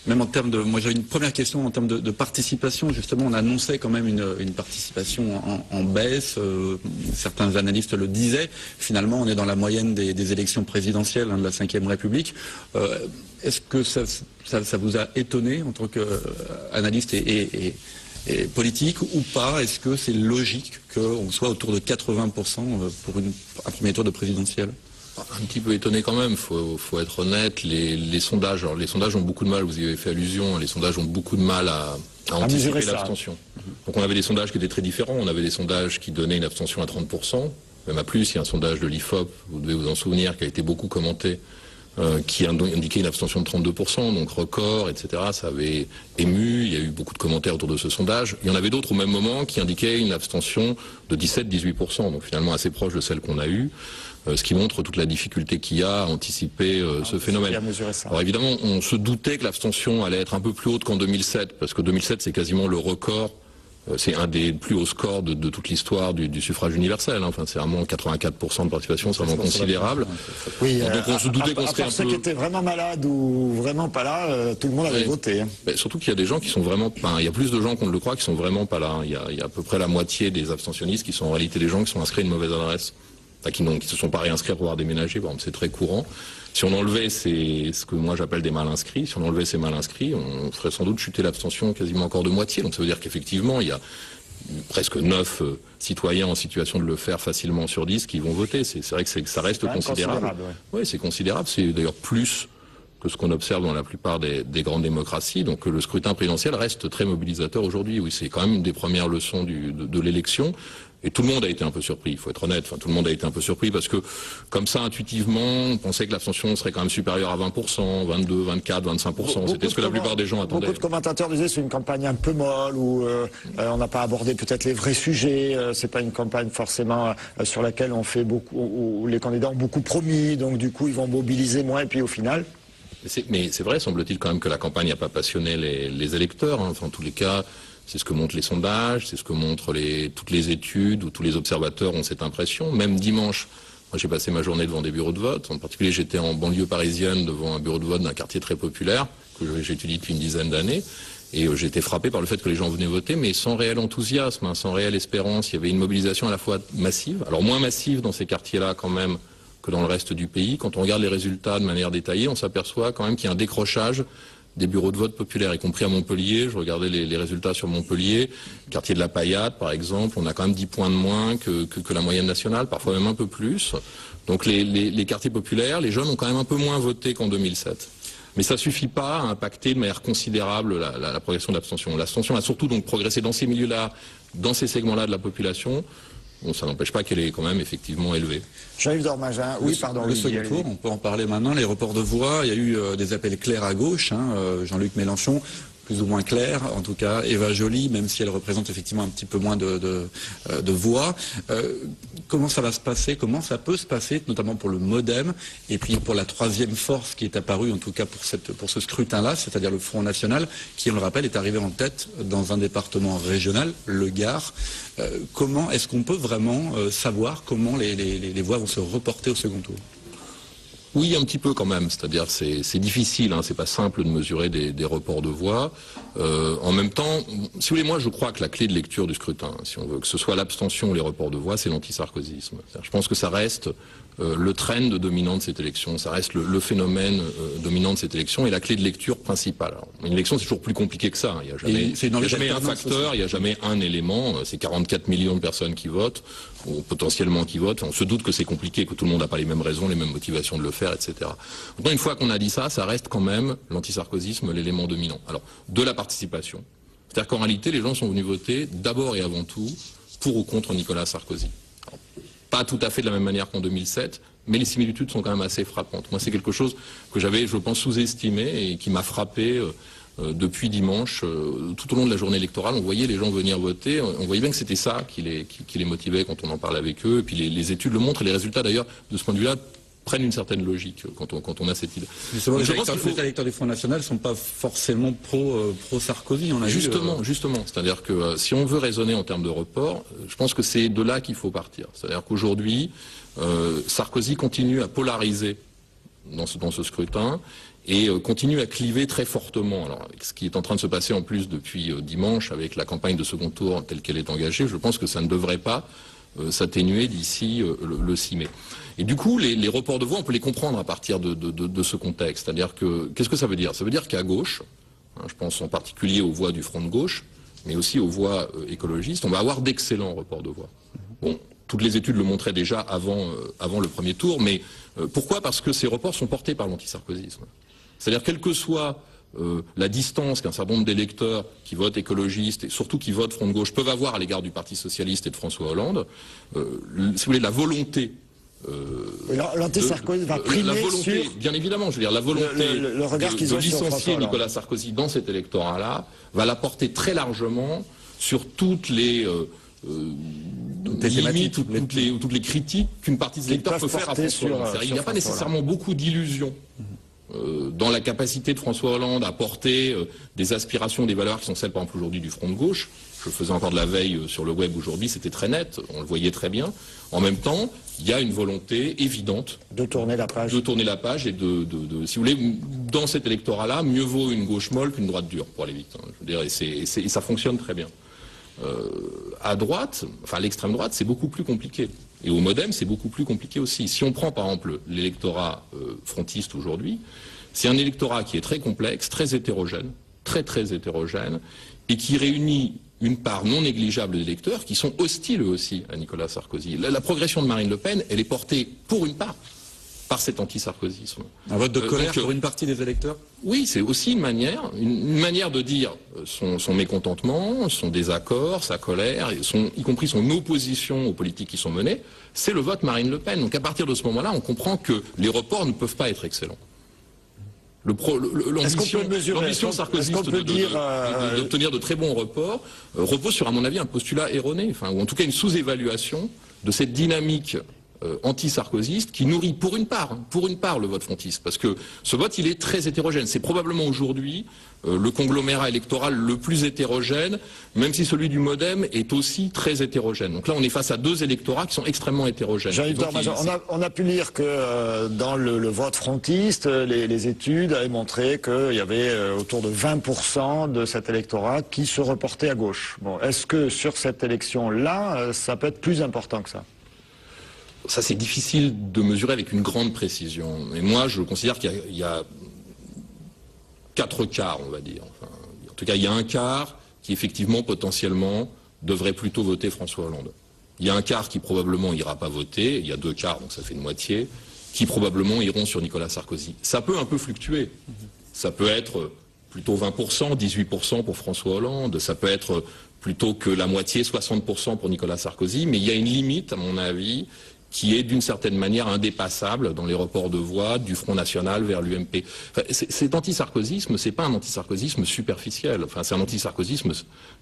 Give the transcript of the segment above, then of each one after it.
Même en termes de, moi j'ai une première question en termes de participation. Justement, on annonçait quand même une participation en baisse. Certains analystes le disaient. Finalement, on est dans la moyenne des élections présidentielles de la Ve République. Est-ce que ça vous a étonné en tant qu'analyste et politique ou pas? Est-ce que c'est logique qu'on soit autour de 80% pour un premier tour de présidentielle? Un petit peu étonné quand même, faut être honnête. Les sondages, alors les sondages ont beaucoup de mal, vous y avez fait allusion, les sondages ont beaucoup de mal à anticiper l'abstention. Donc on avait des sondages qui étaient très différents, on avait des sondages qui donnaient une abstention à 30%, même à plus. Il y a un sondage de l'IFOP, vous devez vous en souvenir, qui a été beaucoup commenté, qui indiquait une abstention de 32%, donc record, etc. Ça avait ému, il y a eu beaucoup de commentaires autour de ce sondage. Il y en avait d'autres au même moment qui indiquaient une abstention de 17-18%, donc finalement assez proche de celle qu'on a eue. Ce qui montre toute la difficulté qu'il y a à anticiper ce phénomène. Alors évidemment, on se doutait que l'abstention allait être un peu plus haute qu'en 2007, parce que 2007 c'est quasiment le record, c'est un des plus hauts scores de toute l'histoire du suffrage universel. Enfin, c'est vraiment 84% de participation, c'est vraiment considérable. Oui, donc on se doutait qu'on serait un peu... ceux qui étaient vraiment malades ou vraiment pas là, tout le monde avait voté. Mais surtout qu'il y a des gens qui sont vraiment... il y a plus de gens qu'on ne le croit qui sont vraiment pas là. Il y a à peu près la moitié des abstentionnistes qui sont en réalité des gens qui sont inscrits à une mauvaise adresse. Qui se sont pas réinscrits pour avoir déménagé, par exemple, c'est très courant. Si on enlevait ce que moi j'appelle des mal inscrits, si on enlevait ces mal inscrits, on ferait sans doute chuter l'abstention quasiment encore de moitié. Donc ça veut dire qu'effectivement, il y a presque 9 citoyens en situation de le faire facilement sur 10 qui vont voter. C'est vrai que ça reste considérable. Oui, c'est considérable. C'est d'ailleurs plus que ce qu'on observe dans la plupart des grandes démocraties. Donc le scrutin présidentiel reste très mobilisateur aujourd'hui. Oui, c'est quand même une des premières leçons de l'élection. Et tout le monde a été un peu surpris, il faut être honnête. Enfin, tout le monde a été un peu surpris parce que, comme ça, intuitivement, on pensait que l'abstention serait quand même supérieure à 20%, 22, 24, 25%. C'était ce que la plupart des gens attendaient. Beaucoup de commentateurs disaient que c'est une campagne un peu molle, où on n'a pas abordé peut-être les vrais sujets. C'est pas une campagne forcément sur laquelle on fait beaucoup, où les candidats ont beaucoup promis, donc du coup ils vont mobiliser moins. Et puis au final. Mais c'est vrai, semble-t-il quand même que la campagne n'a pas passionné les électeurs. Enfin, en tous les cas. C'est ce que montrent les sondages, c'est ce que montrent toutes les études, où tous les observateurs ont cette impression. Même dimanche, moi j'ai passé ma journée devant des bureaux de vote. En particulier, j'étais en banlieue parisienne devant un bureau de vote d'un quartier très populaire, que j'étudie depuis une dizaine d'années. Et j'ai été frappé par le fait que les gens venaient voter, mais sans réel enthousiasme, sans réelle espérance. Il y avait une mobilisation à la fois massive, alors moins massive dans ces quartiers-là quand même que dans le reste du pays. Quand on regarde les résultats de manière détaillée, on s'aperçoit quand même qu'il y a un décrochage des bureaux de vote populaires, y compris à Montpellier. Je regardais les résultats sur Montpellier, quartier de la Paillade par exemple, on a quand même 10 points de moins que la moyenne nationale, parfois même un peu plus. Donc les quartiers populaires, les jeunes ont quand même un peu moins voté qu'en 2007. Mais ça suffit pas à impacter de manière considérable la progression de l'abstention. L'abstention a surtout donc progressé dans ces milieux-là, dans ces segments-là de la population. Bon, ça n'empêche pas qu'elle est quand même effectivement élevée. Jean-Yves Dormagin, oui, pardon. Le second tour, on peut en parler maintenant, les reports de voix, il y a eu des appels clairs à gauche, Jean-Luc Mélenchon, plus ou moins clair, en tout cas Eva Joly, même si elle représente effectivement un petit peu moins de voix. Comment ça va se passer, comment ça peut se passer, notamment pour le MoDem, et puis pour la troisième force qui est apparue, en tout cas pour ce scrutin-là, c'est-à-dire le Front National, qui, on le rappelle, est arrivé en tête dans un département régional, le Gard. Comment est-ce qu'on peut vraiment savoir comment les voix vont se reporter au second tour ? Oui, un petit peu quand même. C'est-à-dire, c'est difficile, c'est pas simple de mesurer des reports de voix. En même temps, si vous voulez, moi, je crois que la clé de lecture du scrutin, si on veut que ce soit l'abstention ou les reports de voix, c'est l'antisarkozysme. Je pense que ça reste le trend dominant de cette élection, ça reste le phénomène dominant de cette élection et la clé de lecture principale. Alors, une élection, c'est toujours plus compliqué que ça. Il n'y a jamais un facteur, il n'y a jamais un élément. C'est 44 millions de personnes qui votent, ou potentiellement qui votent. On se doute que c'est compliqué, que tout le monde n'a pas les mêmes raisons, les mêmes motivations de le faire, etc. Maintenant, une fois qu'on a dit ça, ça reste quand même l'antisarkozysme, l'élément dominant. Alors, de la participation. C'est-à-dire qu'en réalité, les gens sont venus voter d'abord et avant tout pour ou contre Nicolas Sarkozy. Alors, pas tout à fait de la même manière qu'en 2007, mais les similitudes sont quand même assez frappantes. Moi, c'est quelque chose que j'avais, je pense, sous-estimé et qui m'a frappé depuis dimanche. Tout au long de la journée électorale, on voyait les gens venir voter. On voyait bien que c'était ça qui les motivait quand on en parlait avec eux. Et puis les études le montrent, et les résultats, d'ailleurs, de ce point de vue-là, prennent une certaine logique quand on a cette idée. Justement, les électeurs du Front National ne sont pas forcément pro-Sarkozy. Justement. C'est-à-dire que si on veut raisonner en termes de report, je pense que c'est de là qu'il faut partir. C'est-à-dire qu'aujourd'hui, Sarkozy continue à polariser dans ce scrutin, et continue à cliver très fortement. Alors, ce qui est en train de se passer en plus depuis dimanche avec la campagne de second tour telle qu'elle est engagée, je pense que ça ne devrait pas s'atténuer d'ici le 6 mai. Et du coup, les reports de voix, on peut les comprendre à partir de ce contexte. C'est-à-dire que, qu'est-ce que ça veut dire? Ça veut dire qu'à gauche, je pense en particulier aux voix du front de gauche, mais aussi aux voix écologistes, on va avoir d'excellents reports de voix. Bon, toutes les études le montraient déjà avant le premier tour, mais pourquoi? Parce que ces reports sont portés par l'antisarkozisme. C'est-à-dire, quelle que soit la distance qu'un certain nombre d'électeurs qui votent écologistes et surtout qui votent front de gauche peuvent avoir à l'égard du Parti socialiste et de François Hollande, si vous voulez, la volonté l'anti-Sarkozy va primer la volonté, sur bien évidemment, je veux dire, la volonté le regard qu'ils de ont sur licencier François Nicolas Sarkozy dans cet électorat-là va la porter très largement sur toutes les limites, toutes les critiques qu'une partie des électeurs peut faire à François Hollande. Il n'y a pas nécessairement beaucoup d'illusions dans la capacité de François Hollande à porter des aspirations, des valeurs qui sont celles, par exemple, aujourd'hui du Front de gauche. Je faisais encore de la veille sur le web aujourd'hui, c'était très net, on le voyait très bien. En même temps, il y a une volonté évidente de tourner la page. De tourner la page et si vous voulez, dans cet électorat-là, mieux vaut une gauche molle qu'une droite dure, pour aller vite. Je veux dire, et ça fonctionne très bien. À droite, enfin à l'extrême droite, c'est beaucoup plus compliqué. Et au MoDem, c'est beaucoup plus compliqué aussi. Si on prend par exemple l'électorat frontiste aujourd'hui, c'est un électorat qui est très complexe, très hétérogène, très hétérogène, et qui réunit une part non négligeable d'électeurs qui sont hostiles eux aussi à Nicolas Sarkozy. La progression de Marine Le Pen, elle est portée pour une part par cet anti-sarkozysme. Un vote de colère pour une partie des électeurs? Oui, c'est aussi une manière de dire son mécontentement, son désaccord, sa colère, y compris son opposition aux politiques qui sont menées, c'est le vote Marine Le Pen. Donc à partir de ce moment-là, on comprend que les reports ne peuvent pas être excellents. L'ambition sarkozyste d'obtenir de très bons reports repose sur, à mon avis, un postulat erroné, ou en tout cas une sous-évaluation de cette dynamique anti-sarkozyste qui nourrit pour une part le vote frontiste, parce que ce vote il est très hétérogène. C'est probablement aujourd'hui le conglomérat électoral le plus hétérogène, même si celui du MoDem est aussi très hétérogène. Donc là on est face à deux électorats qui sont extrêmement hétérogènes. On a pu lire que dans le vote frontiste, les études avaient montré qu'il y avait autour de 20% de cet électorat qui se reportait à gauche. Bon, est-ce que sur cette élection-là, ça peut être plus important que ça? Ça, c'est difficile de mesurer avec une grande précision. Mais moi, je considère qu'il y a 4 quarts, on va dire. Enfin, en tout cas, il y a un quart qui, effectivement, potentiellement, devrait plutôt voter François Hollande. Il y a un quart qui, probablement, ira pas voter. Il y a 2 quarts, donc ça fait une moitié, qui, probablement, iront sur Nicolas Sarkozy. Ça peut un peu fluctuer. Ça peut être plutôt 20%, 18% pour François Hollande. Ça peut être plutôt que la moitié, 60% pour Nicolas Sarkozy. Mais il y a une limite, à mon avis, qui est d'une certaine manière indépassable dans les reports de voix du Front National vers l'UMP. Enfin, cet anti-sarkozysme, c'est pas un anti-sarkozysme superficiel, enfin, c'est un anti-sarkozysme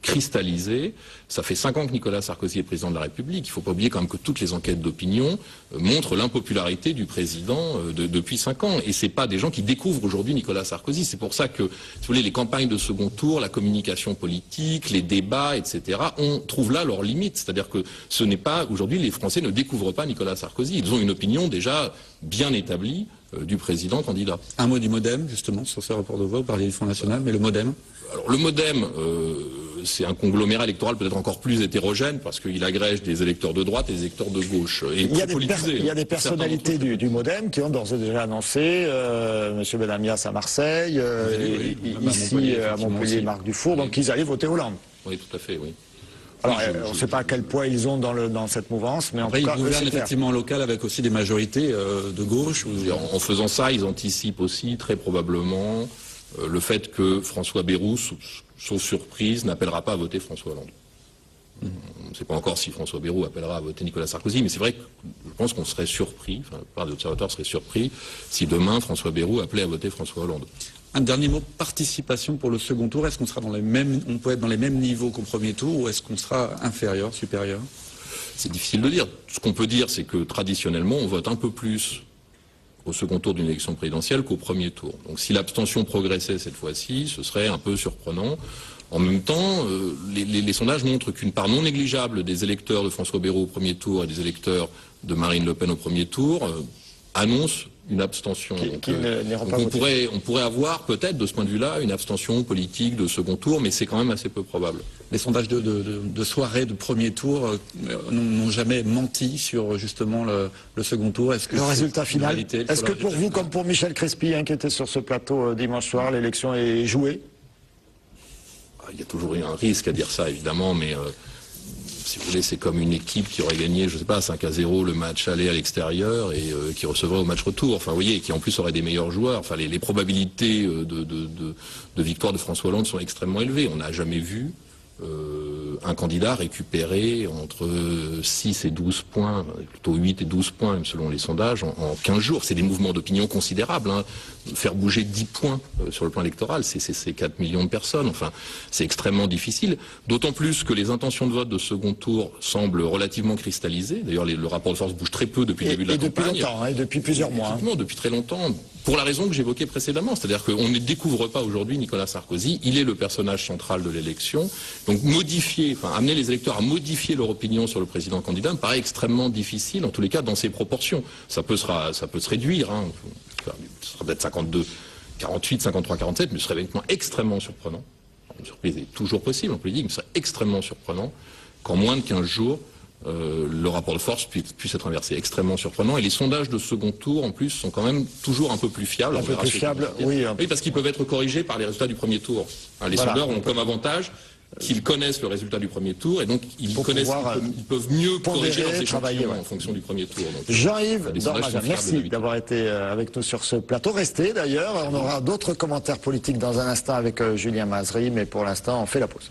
cristallisé. Ça fait 5 ans que Nicolas Sarkozy est président de la République. Il faut pas oublier quand même que toutes les enquêtes d'opinion montrent l'impopularité du président depuis 5 ans. Et c'est pas des gens qui découvrent aujourd'hui Nicolas Sarkozy. C'est pour ça que, si vous voulez, les campagnes de second tour, la communication politique, les débats, etc., on trouve là leurs limites. C'est-à-dire que ce n'est pas, aujourd'hui, les Français ne découvrent pas Nicolas Sarkozy. Ils ont une opinion déjà bien établie du président candidat. Un mot du MoDem, justement, sur ce rapport de voix, vous parliez du Front National, mais le MoDem? Alors le MoDem, c'est un conglomérat électoral peut-être encore plus hétérogène parce qu'il agrège des électeurs de droite et des électeurs de gauche. Et il y a des personnalités du MoDem qui ont d'ores et déjà annoncé, M. Benamias à Marseille, ici à Montpellier, Marc Dufour, donc ils allaient voter Hollande. Oui, tout à fait, oui. Alors, on ne sait pas à quel point ils ont dans cette mouvance, mais en tout cas, ils gouvernent effectivement en local avec aussi des majorités de gauche. En faisant ça, ils anticipent aussi très probablement le fait que François Bayrou, sauf surprise, n'appellera pas à voter François Hollande. On ne sait pas encore si François Bayrou appellera à voter Nicolas Sarkozy, mais c'est vrai que je pense qu'on serait surpris, enfin la plupart des observateurs seraient surpris, si demain François Bayrou appelait à voter François Hollande. Un dernier mot, participation pour le second tour. Est-ce qu'on sera on peut être dans les mêmes niveaux qu'au premier tour, ou est-ce qu'on sera inférieur, supérieur? C'est difficile de dire. Ce qu'on peut dire, c'est que traditionnellement, on vote un peu plus au second tour d'une élection présidentielle qu'au premier tour. Donc si l'abstention progressait cette fois-ci, ce serait un peu surprenant. En même temps, les sondages montrent qu'une part non négligeable des électeurs de François Bayrou au premier tour et des électeurs de Marine Le Pen au premier tour annoncent une abstention. Qui n'ira pas Donc on pourrait avoir peut-être de ce point de vue-là une abstention politique de second tour, mais c'est quand même assez peu probable. Les sondages de soirée, de premier tour, n'ont jamais menti sur justement le second tour. Est-ce que le résultat final, est-ce que pour vous, final, comme pour Michel Crespy, qui était sur ce plateau dimanche soir, l'élection est jouée? Il y a toujours eu un risque à dire ça, évidemment, mais si vous voulez, c'est comme une équipe qui aurait gagné, je sais pas, 5-0 le match aller à l'extérieur et qui recevrait au match retour. Enfin, vous voyez, qui en plus aurait des meilleurs joueurs. Enfin, les probabilités de victoire de François Hollande sont extrêmement élevées. On n'a jamais vu un candidat récupérer entre 6 et 12 points, plutôt 8 et 12 points, même selon les sondages, en 15 jours. C'est des mouvements d'opinion considérables. Hein. Faire bouger 10 points sur le plan électoral, c'est 4 millions de personnes. Enfin, c'est extrêmement difficile. D'autant plus que les intentions de vote de second tour semblent relativement cristallisées. D'ailleurs, le rapport de force bouge très peu depuis le début de la campagne. Depuis longtemps, depuis plusieurs mois. Effectivement, depuis très longtemps. Pour la raison que j'évoquais précédemment, c'est-à-dire qu'on ne découvre pas aujourd'hui Nicolas Sarkozy, il est le personnage central de l'élection. Donc amener les électeurs à modifier leur opinion sur le président candidat me paraît extrêmement difficile, en tous les cas dans ses proportions. Ça peut se réduire, hein. Ce sera peut-être 52, 48, 53, 47, mais ce serait extrêmement surprenant. Une surprise est toujours possible en politique, mais ce serait extrêmement surprenant qu'en moins de 15 jours, le rapport de force puisse être inversé. Extrêmement surprenant. Et les sondages de second tour, en plus, sont quand même toujours un peu plus fiables. Un peu plus fiables, oui. Oui, parce qu'ils peuvent être corrigés par les résultats du premier tour. Hein, les sondeurs ont comme avantage qu'ils connaissent le résultat du premier tour et donc ils peuvent mieux corriger leurs échantillons en fonction du premier tour. Jean-Yves Dormagen, merci d'avoir été avec nous sur ce plateau. Restez d'ailleurs, on aura d'autres commentaires politiques dans un instant avec Julien Mazry, mais pour l'instant on fait la pause.